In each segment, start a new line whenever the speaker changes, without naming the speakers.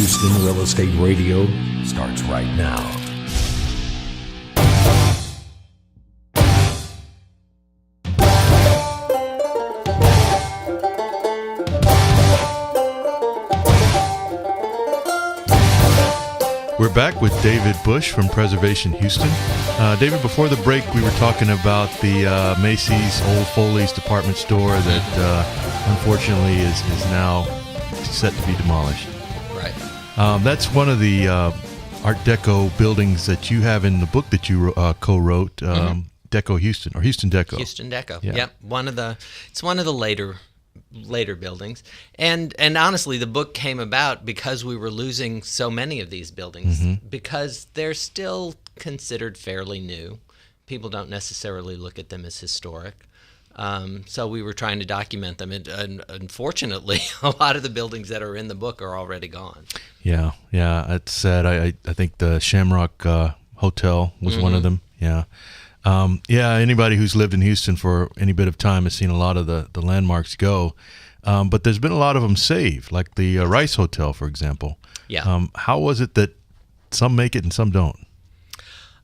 Houston Real Estate Radio starts right now.
We're back with David Bush from Preservation Houston. David, before the break, we were talking about the Macy's Old Foley's department store that unfortunately is now set to be demolished.
Right.
That's one of the Art Deco buildings that you have in the book that you co-wrote, Deco Houston, or Houston Deco.
Houston Deco.
Yeah.
Yep. It's one of the later buildings, and honestly, the book came about because we were losing so many of these buildings because they're still considered fairly new. People don't necessarily look at them as historic, so we were trying to document them. And unfortunately, a lot of the buildings that are in the book are already gone.
Yeah, it's sad. I think the Shamrock Hotel was one of them. Yeah. Anybody who's lived in Houston for any bit of time has seen a lot of the landmarks go. But there's been a lot of them saved, like the Rice Hotel, for example.
Yeah.
How was it that some make it and some don't?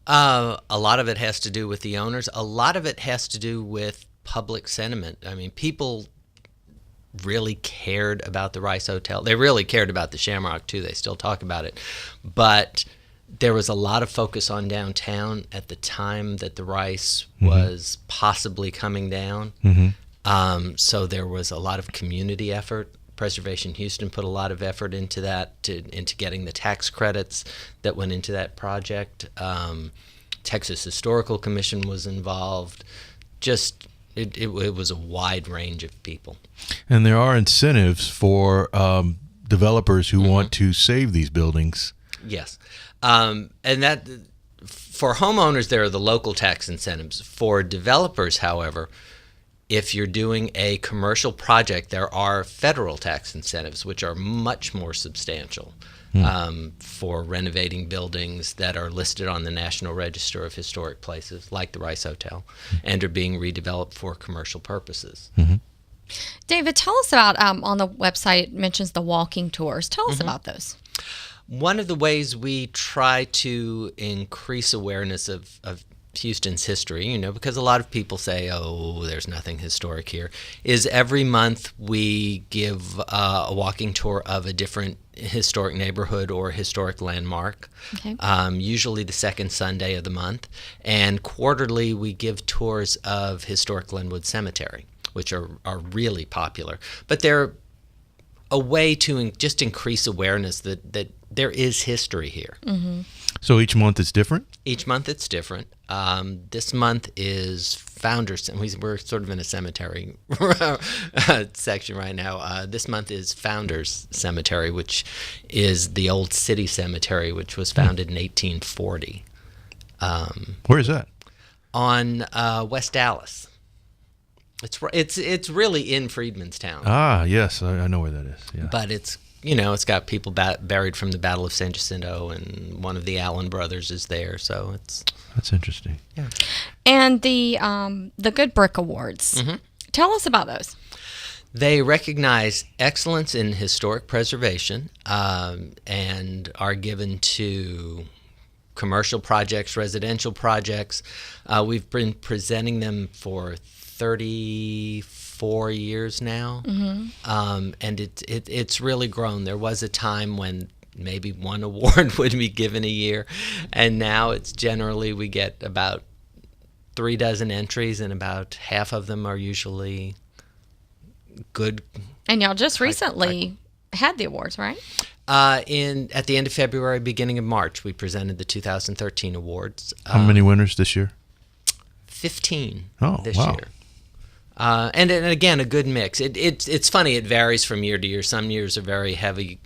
A lot of it has to do with the owners. A lot of it has to do with public sentiment. I mean, people really cared about the Rice Hotel. They really cared about the Shamrock, too. They still talk about it. But there was a lot of focus on downtown at the time that the Rice was possibly coming down. So there was a lot of community effort. Preservation Houston put a lot of effort into that, into getting the tax credits that went into that project. Texas Historical Commission was involved. It was a wide range of people.
And there are incentives for developers who want to save these buildings.
Yes. And that, for homeowners, there are the local tax incentives. For developers, however, if you're doing a commercial project, there are federal tax incentives, which are much more substantial for renovating buildings that are listed on the National Register of Historic Places, like the Rice Hotel, and are being redeveloped for commercial purposes.
David, tell us about, on the website, it mentions the walking tours. Tell us about those.
One of the ways we try to increase awareness of Houston's history, because a lot of people say, oh, there's nothing historic here, is every month we give a walking tour of a different historic neighborhood or historic landmark, usually the second Sunday of the month. And quarterly we give tours of historic Glenwood Cemetery, which are really popular. But they're a way to just increase awareness that there is history here.
So each month is different?
Each month it's different. This month is Founders. We're sort of in a cemetery section right now. This month is Founders Cemetery, which is the old city cemetery, which was founded in 1840.
Where is that?
On West Dallas. It's really in Freedmanstown.
Ah, yes, I know where that is. Yeah.
But it's got people buried from the Battle of San Jacinto, and one of the Allen brothers is there. So
that's interesting.
Yeah.
And the Good Brick Awards. Tell us about those.
They recognize excellence in historic preservation and are given to commercial projects, residential projects. We've been presenting them for 34 years now, and it's really grown. There was a time when maybe one award would be given a year, and now it's generally we get about 36 entries, and about half of them are usually good.
And y'all just recently had the awards, right?
At the end of February, beginning of March, we presented the 2013 awards.
How many winners this year?
15
this
year. And again, a good mix. It's funny. It varies from year to year. Some years are very heavily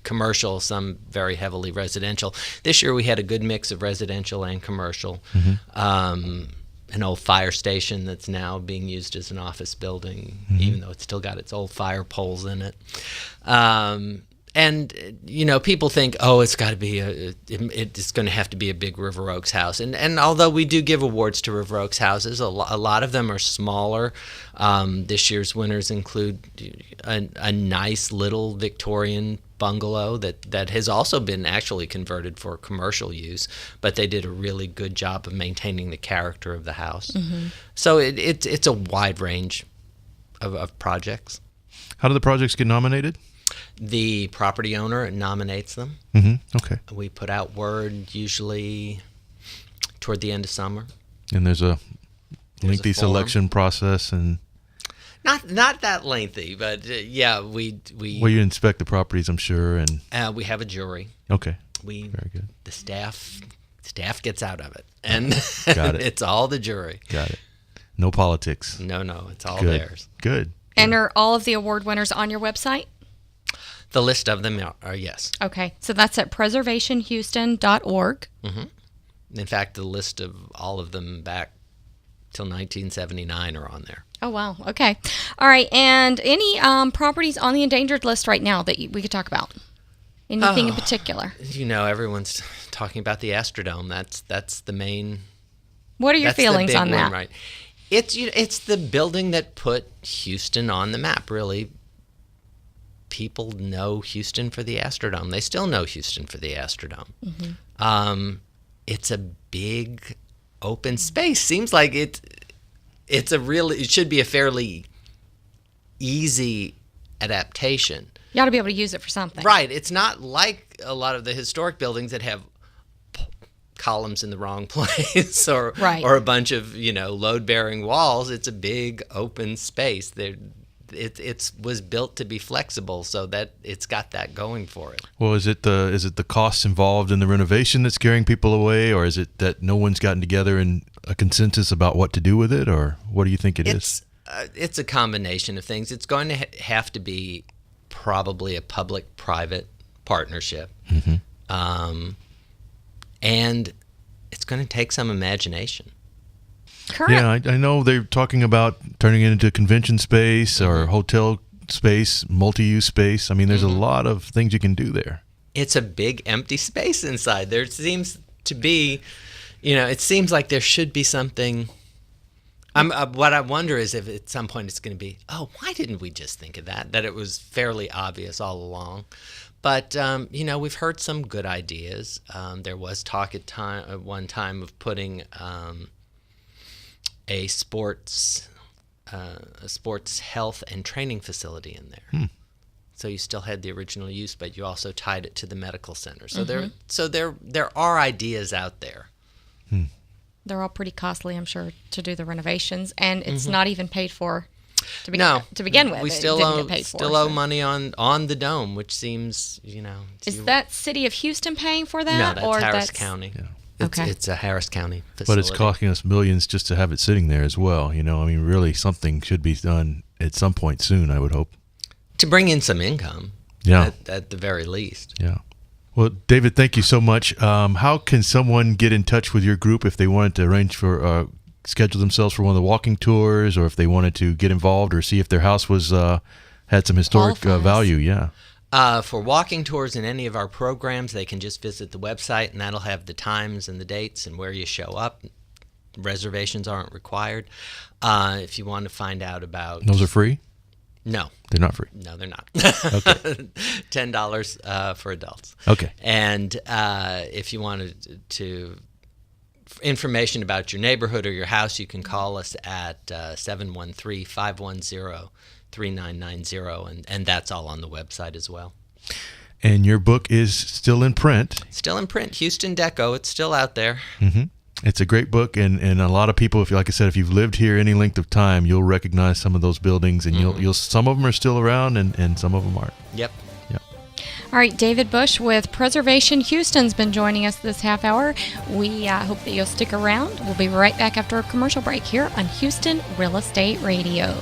commercial, some very heavily residential. This year we had a good mix of residential and commercial. An old fire station that's now being used as an office building, even though it's still got its old fire poles in it. And people think, oh, it's got to be it's going to have to be a big River Oaks house. And although we do give awards to River Oaks houses, a lot of them are smaller. This year's winners include a nice little Victorian bungalow that has also been actually converted for commercial use, but they did a really good job of maintaining the character of the house. Mm-hmm. So it's a wide range of projects.
How do the projects get nominated?
The property owner nominates them.
Mm-hmm. Okay.
We put out word usually toward the end of summer.
And there's a lengthy
form.
selection process, and
not that lengthy, but we
well, you inspect the properties, I'm sure, and
we have a jury.
Okay.
Very
good.
The staff gets out of it, and
Got it.
It's all the jury.
Got it. No politics.
No, it's all
Good.
theirs.
Good.
And are all of the award winners on your website?
The list of them are yes.
Okay, so that's at preservationhouston.org.
Mm-hmm. In fact, the list of all of them back till 1979 are on there.
Oh, wow. Okay. All right. And any properties on the endangered list right now that we could talk about? Anything in particular?
Everyone's talking about the Astrodome. That's the main.
What are your feelings on that?
Right. It's the building that put Houston on the map, really. People know Houston for the Astrodome. They still know Houston for the Astrodome. Mm-hmm. It's a big open space. Seems like it should be a fairly easy adaptation.
You ought to be able to use it for something.
Right. It's not like a lot of the historic buildings that have columns in the wrong place or a bunch of, load-bearing walls. It's a big open space. It was built to be flexible, so that it's got that going for it.
Well, is it the costs involved in the renovation that's scaring people away, or is it that no one's gotten together in a consensus about what to do with it, or what do you think it is?
It's a combination of things. It's going to have to be probably a public-private partnership, and it's going to take some imagination.
Correct.
Yeah, I know they're talking about turning it into convention space or hotel space, multi-use space. I mean, there's a lot of things you can do there.
It's a big empty space inside. There seems to be, it seems like there should be something. What I wonder is if at some point it's going to be, oh, why didn't we just think of that? That it was fairly obvious all along. But, we've heard some good ideas. There was talk at one time of putting a sports health and training facility in there. So you still had the original use, but you also tied it to the medical center. So there are ideas out there.
They're all pretty costly, I'm sure, to do the renovations, and it's not even paid for to begin with.
We still owe money on the dome, which seems,
Is that City of Houston paying for that?
No, that's Harris County.
Yeah.
It's a Harris County facility.
But it's costing us millions just to have it sitting there as well. Really something should be done at some point soon, I would hope.
To bring in some income, at the very least.
Yeah. Well, David, thank you so much. How can someone get in touch with your group if they wanted to arrange for, schedule themselves for one of the walking tours, or if they wanted to get involved or see if their house was had some historic value? Yeah.
For walking tours in any of our programs, they can just visit the website, and that'll have the times and the dates and where you show up. Reservations aren't required. If you want to find out about...
Those are free?
No.
They're not free?
No, they're not.
Okay.
$10 for adults.
Okay.
And if you wanted to information about your neighborhood or your house, you can call us at 713-510-3990, and that's all on the website as well.
And your book is still in print.
Still in print. Houston Deco. It's still out there.
Mm-hmm. It's a great book, and a lot of people, like I said, if you've lived here any length of time, you'll recognize some of those buildings, and you'll some of them are still around, and some of them aren't.
Yep.
All right, David Bush with Preservation Houston's been joining us this half hour. We hope that you'll stick around. We'll be right back after a commercial break here on Houston Real Estate Radio.